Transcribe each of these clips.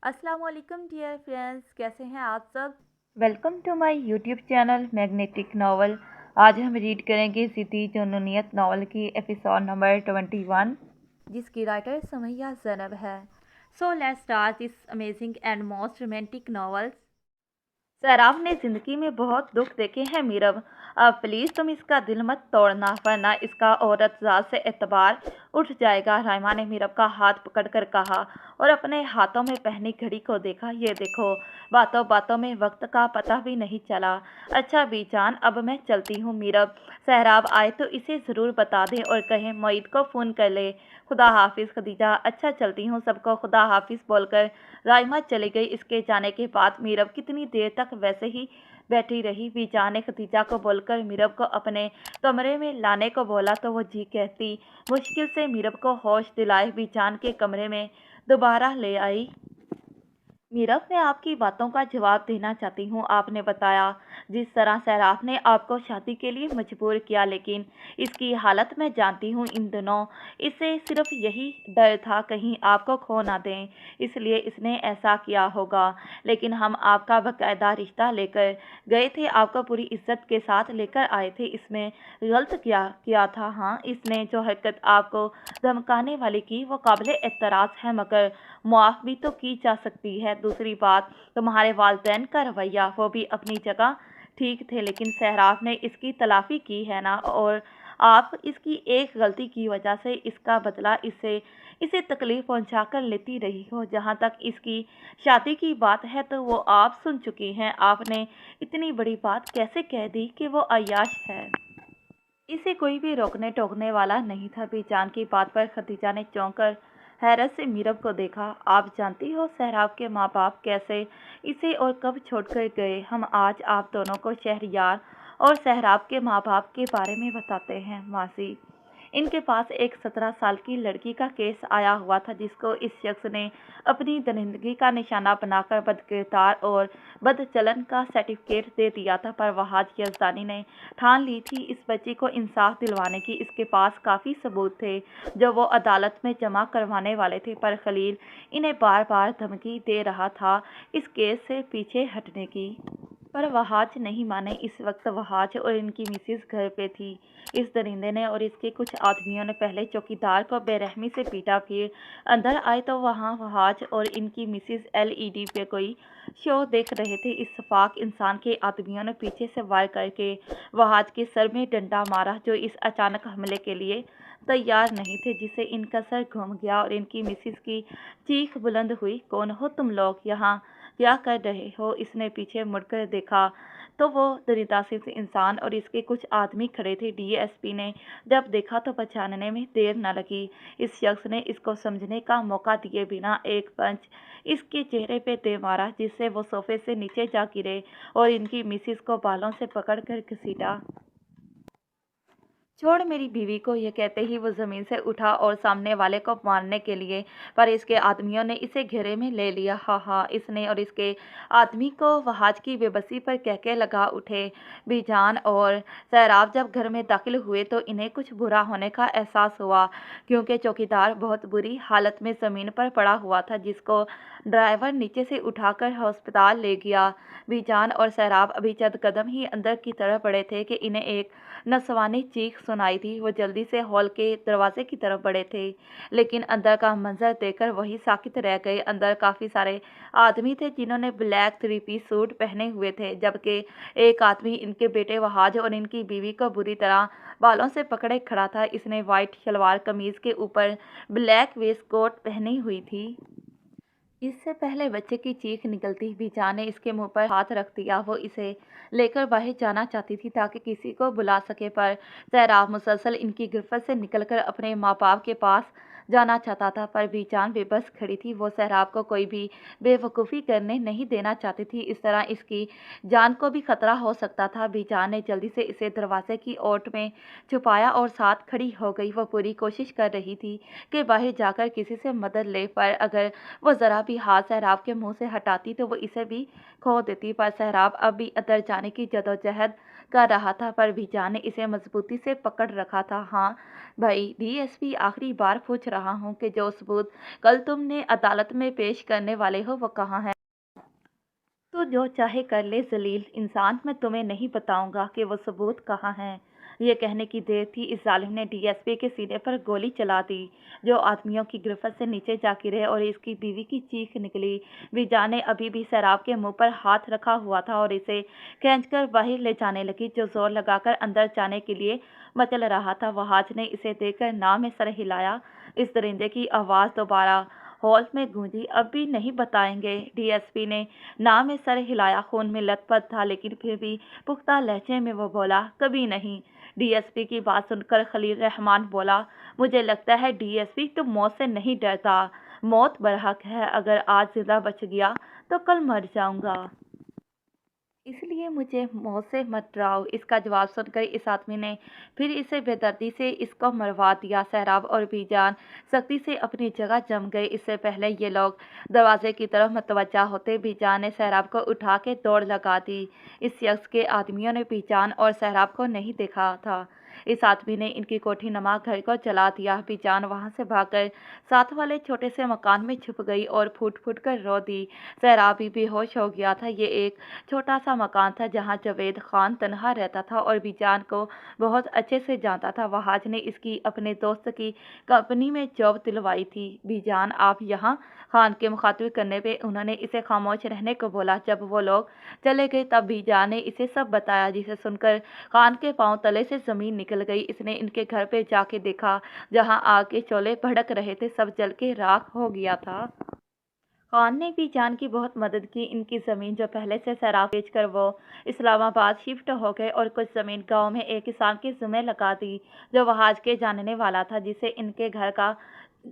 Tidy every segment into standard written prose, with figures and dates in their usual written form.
अस्सलाम वालेकुम dear friends, कैसे हैं आप सब। Welcome to my YouTube channel magnetic novel. आज हम रीड करेंगे ज़िद्दी जुनूनियत नॉवल की एपिसोड नंबर 21। जिसकी राइटर समैया ज़ैनब है। So let's start this amazing and most romantic novels. Sairaf ने जिंदगी में बहुत दुख देखे हैं मीरब। अब प्लीज तुम इसका दिल मत तोड़ना, वरना इसका औरत जात से एतबार उठ जाएगा। राइमा ने मीरब का हाथ पकड़कर कहा और अपने हाथों में पहनी घड़ी को देखा। ये देखो, बातों बातों में वक्त का पता भी नहीं चला। अच्छा बीजान, अब मैं चलती हूँ। मीरब, सहराब आए तो इसे ज़रूर बता दे और कहे मोईद को फ़ोन कर ले। खुदा हाफिज़ खदीजा। अच्छा चलती हूँ, सबको खुदा हाफिज़ बोलकर राइमा चली गई। इसके जाने के बाद मीरब कितनी देर तक वैसे ही बैठी रही। बीजान ने खदीजा को बोलकर मीरब को अपने कमरे में लाने को बोला तो वो जी कहती मुश्किल से मीरब को होश दिलाए बीजान के कमरे में दोबारा ले आई। मीरब, मैं आपकी बातों का जवाब देना चाहती हूँ। आपने बताया जिस तरह सैराफ ने आपको शादी के लिए मजबूर किया, लेकिन इसकी हालत मैं जानती हूँ। इन दिनों इसे सिर्फ यही डर था कहीं आपको खो ना दें, इसलिए इसने ऐसा किया होगा। लेकिन हम आपका बाकायदा रिश्ता लेकर गए थे, आपको पूरी इज्जत के साथ लेकर आए थे। इसमें गलत किया था। हाँ, इसने जो हरकत आपको धमकाने वाली की वो काबिल एतराज़ है, मगर मुआफ़ भी तो की जा सकती है। दूसरी बात, तुम्हारे वालिदैन का रवैया वो भी अपनी जगह ठीक थे, लेकिन सहराफ ने इसकी तलाफ़ी की है ना, और आप इसकी एक गलती की वजह से इसका बदला इसे तकलीफ़ पहुंचा कर लेती रही हो। जहां तक इसकी शादी की बात है तो वो आप सुन चुकी हैं। आपने इतनी बड़ी बात कैसे कह दी कि वो अय्याश है। इसे कोई भी रोकने टोकने वाला नहीं था। बीजान की बात पर खदीजा ने चौंक कर हैरत से मीरब को देखा। आप जानती हो सहराब के माँ बाप कैसे इसे और कब छोड़कर गए? हम आज आप दोनों को शहरयार और सहराब के माँ बाप के बारे में बताते हैं। मासी, इनके पास एक 17 साल की लड़की का केस आया हुआ था, जिसको इस शख्स ने अपनी दरिंदगी का निशाना बनाकर बदकिरदार और बदचलन का सर्टिफिकेट दे दिया था। पर वहाज यज़दानी ने ठान ली थी इस बच्ची को इंसाफ दिलवाने की। इसके पास काफ़ी सबूत थे जो वो अदालत में जमा करवाने वाले थे, पर खलील इन्हें बार बार धमकी दे रहा था इस केस से पीछे हटने की। पर वहाज नहीं माने। इस वक्त वहाज और इनकी मिसिस घर पे थी। इस दरिंदे ने और इसके कुछ आदमियों ने पहले चौकीदार को बेरहमी से पीटा, फिर अंदर आए तो वहाँ वहाज और इनकी मिसिस एलईडी पे कोई शो देख रहे थे। इस सफाक इंसान के आदमियों ने पीछे से वार करके वहाज के सर में डंडा मारा, जो इस अचानक हमले के लिए तैयार नहीं थे, जिससे इनका सर घूम गया और इनकी मिसिस की चीख बुलंद हुई। कौन हो तुम लोग? यहाँ क्या कर रहे हो? इसने पीछे मुड़कर देखा तो वो दरिंदा सिर्फ इंसान और इसके कुछ आदमी खड़े थे। डीएसपी ने जब देखा तो पहचानने में देर न लगी। इस शख्स ने इसको समझने का मौका दिए बिना एक पंच इसके चेहरे पे दे मारा, जिससे वो सोफे से नीचे जा गिरे और इनकी मिसिस को बालों से पकड़कर घसीटा। छोड़ मेरी बीवी को, ये कहते ही वो ज़मीन से उठा और सामने वाले को मारने के लिए, पर इसके आदमियों ने इसे घेरे में ले लिया। हा हा, इसने और इसके आदमी को वहाज की बेबसी पर कहके लगा उठे। बीजान और सैराब जब घर में दाखिल हुए तो इन्हें कुछ बुरा होने का एहसास हुआ, क्योंकि चौकीदार बहुत बुरी हालत में ज़मीन पर पड़ा हुआ था, जिसको ड्राइवर नीचे से उठाकर अस्पताल ले गया। बीजान और सैराब अभी चंद कदम ही अंदर की तरफ बढ़े थे कि इन्हें एक नसवानी चीख सुनाई दी। वो जल्दी से हॉल के दरवाजे की तरफ बढ़े थे, लेकिन अंदर का मंजर देखकर वही साकित रह गए। अंदर काफ़ी सारे आदमी थे जिन्होंने ब्लैक 3 पीस सूट पहने हुए थे, जबकि एक आदमी इनके बेटे वहाज और इनकी बीवी को बुरी तरह बालों से पकड़े खड़ा था। इसने वाइट शलवार कमीज़ के ऊपर ब्लैक वेस्ट कोट पहनी हुई थी। इससे पहले बच्चे की चीख निकलती बीजान ने इसके मुंह पर हाथ रख दिया। वो इसे लेकर बाहर जाना चाहती थी ताकि किसी को बुला सके, पर सैराब मुसलसल इनकी गिरफ्त से निकलकर अपने माँ बाप के पास जाना चाहता था। पर बीजान बेबस खड़ी थी। वो सैराब को कोई भी बेवकूफ़ी करने नहीं देना चाहती थी। इस तरह इसकी जान को भी खतरा हो सकता था। बीजान ने जल्दी से इसे दरवाजे की ओट में छुपाया और साथ खड़ी हो गई। वो पूरी कोशिश कर रही थी कि बाहर जाकर किसी से मदद ले, पर अगर वो ज़रा भी हाथ सहराब के मुंह से हटाती तो वो इसे भी खो देती। पर सहराब अब भी अंदर जाने की जदोजहद कर रहा था, पर बीजान ने इसे मजबूती से पकड़ रखा था। हाँ भाई, डीएसपी आखिरी बार पूछ रहा हूँ कि जो सबूत कल तुमने अदालत में पेश करने वाले हो वो कहाँ है। तू जो चाहे कर ले जलील इंसान, मैं तुम्हें नहीं बताऊंगा कि वो सबूत कहाँ हैं। ये कहने की देर थी, इस जालिम ने डीएसपी के सीने पर गोली चला दी, जो आदमियों की गिरफ्त से नीचे जा गिरे और इसकी बीवी की चीख निकली। विजा ने अभी भी सैराब के मुंह पर हाथ रखा हुआ था और इसे खींचकर बाहर ले जाने लगी, जो जोर लगाकर अंदर जाने के लिए मचल रहा था। वहाज ने इसे देखकर नाव में सर हिलाया। इस दरिंदे की आवाज़ दोबारा हॉल में गूंजी। अब भी नहीं बताएंगे। डीएसपी ने नाव में सर हिलाया। खून में लथपथ था, लेकिन फिर भी पुख्ता लहजे में वो बोला, कभी नहीं। डीएसपी की बात सुनकर खलील रहमान बोला, मुझे लगता है डीएसपी तुम मौत से नहीं डरता। मौत बरहक है, अगर आज जिंदा बच गया तो कल मर जाऊंगा, इसलिए मुझे मौत से मत डराओ। इसका जवाब सुनकर इस आदमी ने फिर इसे बेदर्दी से इसको मरवा दिया। सैराब और बीजान सख्ती से अपनी जगह जम गए। इससे पहले ये लोग दरवाजे की तरफ मतवज्जा होते, बीजान ने सैराब को उठा के दौड़ लगा दी। इस शख्स के आदमियों ने बीजान और सैराब को नहीं देखा था। इस आदमी ने इनकी कोठी नमा घर को जला दिया। बीजान वहां से भागकर साथ वाले छोटे से मकान में छुप गई और फूट फूट कर रो दी। सैराब भी बेहोश हो गया था। ये एक छोटा सा मकान था जहां जावेद खान तनहा रहता था और बीजान को बहुत अच्छे से जानता था। वहाज ने इसकी अपने दोस्त की कंपनी में जॉब दिलवाई थी। बीजान आप यहाँ? खान के मुखातिब करने पे उन्होंने इसे खामोश रहने को बोला। जब वो लोग चले गए तब बीजान ने इसे सब बताया, जिसे सुनकर खान के पांव तले से जमीन निकल गई। इसने इनके घर पे जाके देखा, जहां आग के शोले भड़क रहे थे, सब जल के राख हो गया था। खान ने भी जान की बहुत मदद की। इनकी ज़मीन जो पहले से सैराब बेचकर वो इस्लामाबाद शिफ्ट हो गए और कुछ ज़मीन गांव में एक किसान के ज़िम्मे लगा दी, जो वहाज के जानने वाला था, जिससे इनके घर का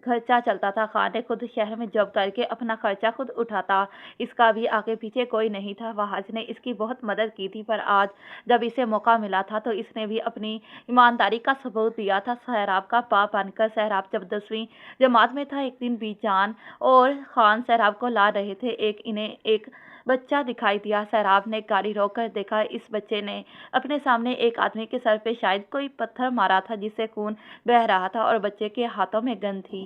खर्चा चलता था। खान ने खुद शहर में जॉब करके अपना खर्चा खुद उठाता। इसका भी आगे पीछे कोई नहीं था। वहाज ने इसकी बहुत मदद की थी, पर आज जब इसे मौका मिला था तो इसने भी अपनी ईमानदारी का सबूत दिया था। सैराब का बाप बनकर। सैराब जब 10वीं जमात में था, एक दिन बीजान और खान सैराब को ला रहे थे। इन्हें एक बच्चा दिखाई दिया। सैराब ने गाड़ी रोककर देखा। इस बच्चे ने अपने सामने एक आदमी के सर पे शायद कोई पत्थर मारा था, जिससे खून बह रहा था और बच्चे के हाथों में गन थी।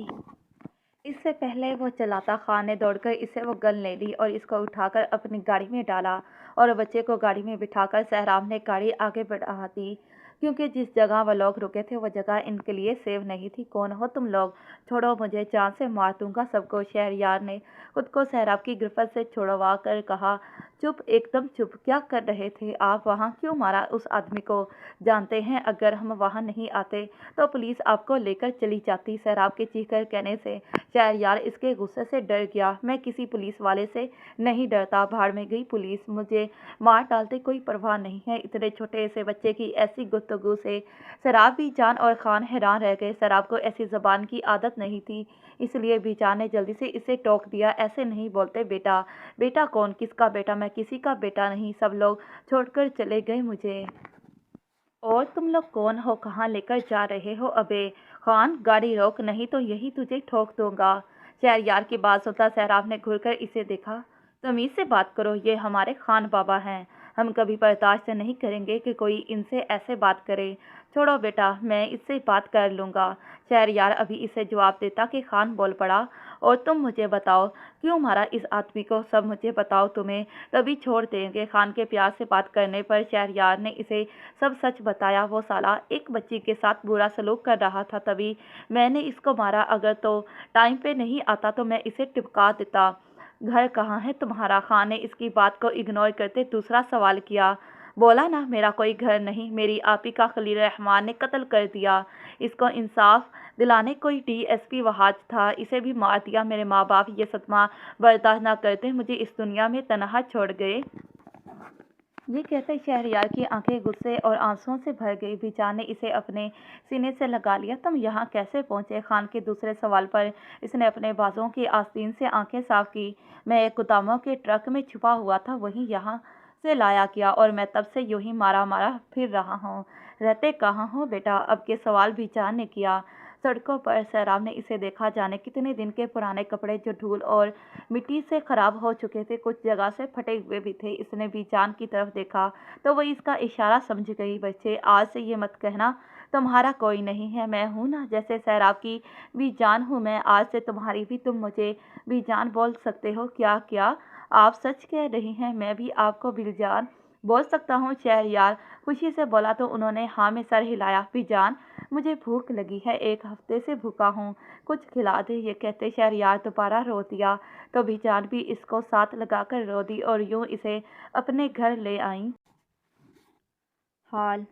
इससे पहले वो चलाता, खान ने दौड़कर इसे वो गन ले ली और इसको उठाकर अपनी गाड़ी में डाला और बच्चे को गाड़ी में बिठाकर सैराब ने गाड़ी आगे बढ़ा दी, क्योंकि जिस जगह वो लोग रुके थे वो जगह इनके लिए सेव नहीं थी। कौन हो तुम लोग? छोड़ो मुझे, जान से मार दूंगा सबको। शहरयार ने खुद को सैराब की गिरफ्त से छुड़वा कर कहा। चुप, एकदम चुप। क्या कर रहे थे आप वहाँ? क्यों मारा उस आदमी को? जानते हैं अगर हम वहाँ नहीं आते तो पुलिस आपको लेकर चली जाती। सैराब के चीखकर कहने से शहरयार इसके गुस्से से डर गया। मैं किसी पुलिस वाले से नहीं डरता। भाड़ में गई पुलिस, मुझे मार डालते कोई परवाह नहीं है। इतने छोटे से बच्चे की ऐसी गुफ्तगू से सैराब, बीजान और खान हैरान रह गए। सैराब को ऐसी ज़बान की आदत नहीं थी, इसलिए बीजान ने जल्दी से इसे टोक दिया। ऐसे नहीं बोलते बेटा। बेटा कौन? किसका बेटा? मैं किसी का बेटा नहीं। सब लोग छोड़कर चले गए मुझे। और तुम लोग कौन हो? कहाँ लेकर जा रहे हो? अबे खान, गाड़ी रोक, नहीं तो यही तुझे ठोक दूंगा। शहरयार की बात सुनता सैराब ने घूरकर इसे देखा। तमीज से बात करो, ये हमारे खान बाबा हैं। हम कभी बर्दाश्त नहीं करेंगे कि कोई इनसे ऐसे बात करे। छोड़ो बेटा, मैं इससे बात कर लूँगा। शहरयार अभी इसे जवाब देता कि खान बोल पड़ा, और तुम मुझे बताओ क्यों मारा इस आदमी को? सब मुझे बताओ, तुम्हें तभी छोड़ देंगे। खान के प्यार से बात करने पर शहरयार ने इसे सब सच बताया। वो साला एक बच्ची के साथ बुरा सलूक कर रहा था, तभी मैंने इसको मारा। अगर तो टाइम पे नहीं आता तो मैं इसे टिपका देता। घर कहाँ है तुम्हारा? खान ने इसकी बात को इग्नोर करते दूसरा सवाल किया। बोला ना, मेरा कोई घर नहीं। मेरी आपी का खलील रहमान ने कत्ल कर दिया। इसको इंसाफ दिलाने कोई डीएसपी वहाज था, इसे भी मार दिया। मेरे माँ बाप ये सदमा बर्दाश्त न करते मुझे इस दुनिया में तनहा छोड़ गए। ये कहते शहरयार की आंखें गुस्से और आंसुओं से भर गई। बीजान ने इसे अपने सीने से लगा लिया। तुम यहाँ कैसे पहुँचे? खान के दूसरे सवाल पर इसने अपने बाजुओं की आस्तीन से आंखें साफ की। मैं एक गोदामों के ट्रक में छुपा हुआ था, वहीं यहाँ से लाया गया और मैं तब से यूं ही मारा मारा फिर रहा हूँ। रहते कहाँ हो बेटा? अब के सवाल बीजान ने किया। सड़कों पर। सैराब ने इसे देखा। जाने कितने दिन के पुराने कपड़े जो धूल और मिट्टी से खराब हो चुके थे, कुछ जगह से फटे हुए भी थे। इसने बीजान की तरफ देखा तो वो इसका इशारा समझ गई। बच्चे, आज से ये मत कहना तुम्हारा कोई नहीं है, मैं हूँ ना, जैसे सैराब की भी जान हूँ मैं, आज से तुम्हारी भी, तुम मुझे भी जान बोल सकते हो। क्या क्या आप सच कह रही हैं? मैं भी आपको बिलजान बोल सकता हूँ? शहरयार खुशी से बोला तो उन्होंने हाँ में सर हिलाया। बिजान, मुझे भूख लगी है, 1 हफ्ते से भूखा हूँ, कुछ खिला दे। ये कहते शहरयार दोबारा रो दिया तो बिजान भी इसको साथ लगाकर रो दी और यूं इसे अपने घर ले आई। हाल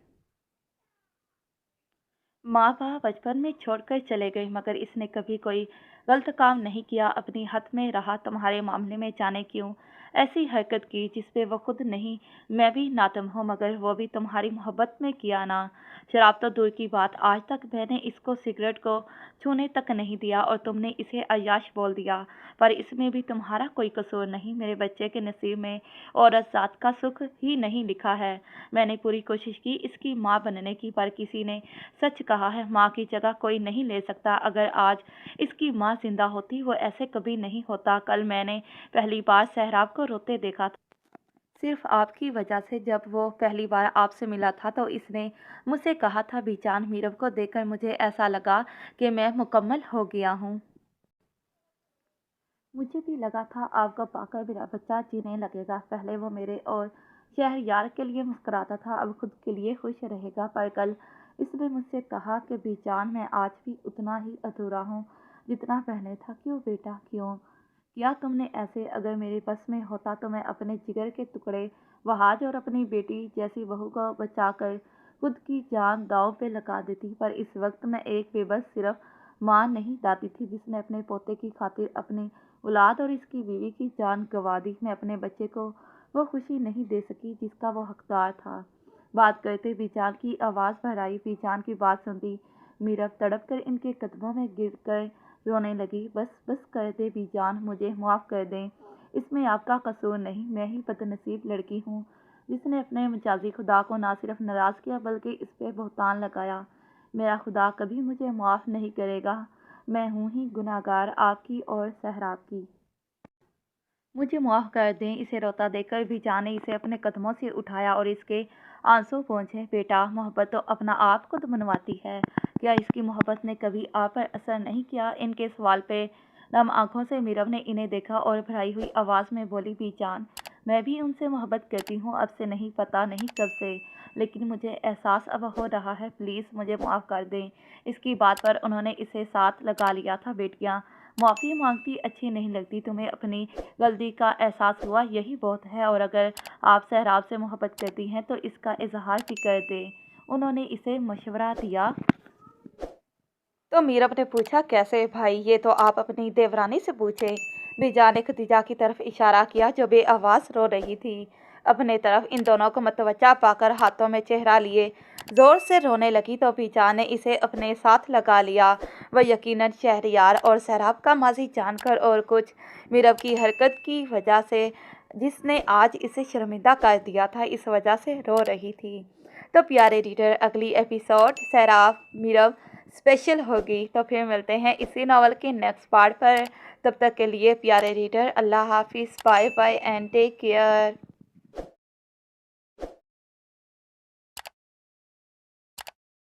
माँ बाप बचपन में छोड़कर चले गए, मगर इसने कभी कोई गलत काम नहीं किया, अपनी हद में रहा। तुम्हारे मामले में जाने क्यों ऐसी हरकत की जिस पे वो खुद नहीं, मैं भी नातम हूँ, मगर वो भी तुम्हारी मोहब्बत में किया ना। शराब तो दूर की बात, आज तक मैंने इसको सिगरेट को छूने तक नहीं दिया और तुमने इसे अय्याश बोल दिया। पर इसमें भी तुम्हारा कोई कसूर नहीं। मेरे बच्चे के नसीब में औरत जात का सुख ही नहीं लिखा है। मैंने पूरी कोशिश की इसकी माँ बनने की, पर किसी ने सच कहा है, माँ की जगह कोई नहीं ले सकता। अगर आज इसकी माँ जिंदा होती, वो ऐसे कभी नहीं होता। कल मैंने पहली बार सहराब को रोते देखा था, सिर्फ आपकी वजह से। जब वो पहली बार आपसे मिला था तो इसने मुझसे कहा था, बीजान, मीरव को देखकर मुझे ऐसा लगा कि मैं मुकम्मल हो गया हूँ। मुझे भी लगा था आपको पाकर मेरा बच्चा जीने लगेगा। पहले वो मेरे और शहरयार के लिए मुस्कुराता था, अब खुद के लिए खुश रहेगा। पर कल इसने मुझसे कहा कि बीजान, मैं आज भी उतना ही अधूरा हूँ जितना पहले था। क्यों बेटा, क्यों किया तुमने ऐसे? अगर मेरे बस में होता तो मैं अपने जिगर के टुकड़े वहाज और अपनी बेटी जैसी बहू को बचाकर खुद की जान दांव पे लगा देती। पर इस वक्त मैं एक बेबस सिर्फ माँ नहीं, दादी थी, जिसने अपने पोते की खातिर अपनी औलाद और इसकी बीवी की जान गंवा दी। मैं अपने बच्चे को वो खुशी नहीं दे सकी जिसका वो हकदार था। बात करते बीजान की आवाज़ भराई। बीजान की बात सुनती मीरब तड़प कर इनके कदमों में गिर कर रोने लगी। बस बस कर दे बीजान, मुझे माफ़ कर दें, इसमें आपका कसूर नहीं। मैं ही बदनसीब लड़की हूँ जिसने अपने मजाजी खुदा को ना सिर्फ नाराज़ किया बल्कि इस पे बहतान लगाया। मेरा खुदा कभी मुझे माफ़ नहीं करेगा। मैं हूँ ही गुनाहगार, आपकी और सहराब की। मुझे माफ़ कर दें। इसे रोता देखकर बीजान ने इसे अपने कदमों से उठाया और इसके आंसू पोंछे। बेटा, मोहब्बत तो अपना आप खुद मनवाती है। क्या इसकी मोहब्बत ने कभी आप पर असर नहीं किया? इनके सवाल पे नम आंखों से मीरब ने इन्हें देखा और भराई हुई आवाज़ में बोली, बीजान, मैं भी उनसे मोहब्बत करती हूँ, अब से नहीं, पता नहीं कब से, लेकिन मुझे एहसास अब हो रहा है। प्लीज़ मुझे माफ़ कर दें। इसकी बात पर उन्होंने इसे साथ लगा लिया था। बेटियाँ माफ़ी मांगती अच्छी नहीं लगती, तुम्हें अपनी गलती का एहसास हुआ, यही बहुत है। और अगर आप सहराब से मोहब्बत करती हैं तो इसका इजहार भी कर दें। उन्होंने इसे मशवरा दिया। तो मीरब ने पूछा, कैसे भाई? ये तो आप अपनी देवरानी से पूछे। बीजा ने खदीजा की तरफ इशारा किया जो बेआवाज़ रो रही थी अपने तरफ। इन दोनों को मतवजा पाकर हाथों में चेहरा लिए ज़ोर से रोने लगी तो बीजा ने इसे अपने साथ लगा लिया। वह यकीनन शहरयार और सहराब का माजी जानकर और कुछ मीरब की हरकत की वजह से, जिसने आज इसे शर्मिंदा कर दिया था, इस वजह से रो रही थी। तो प्यारे रीडर, अगली एपिसोड सहराब मीरब स्पेशल होगी। तो फिर मिलते हैं इसी नावल के नेक्स्ट पार्ट पर। तब तक के लिए प्यारे रीडर, अल्लाह हाफिज़, bye bye and take care.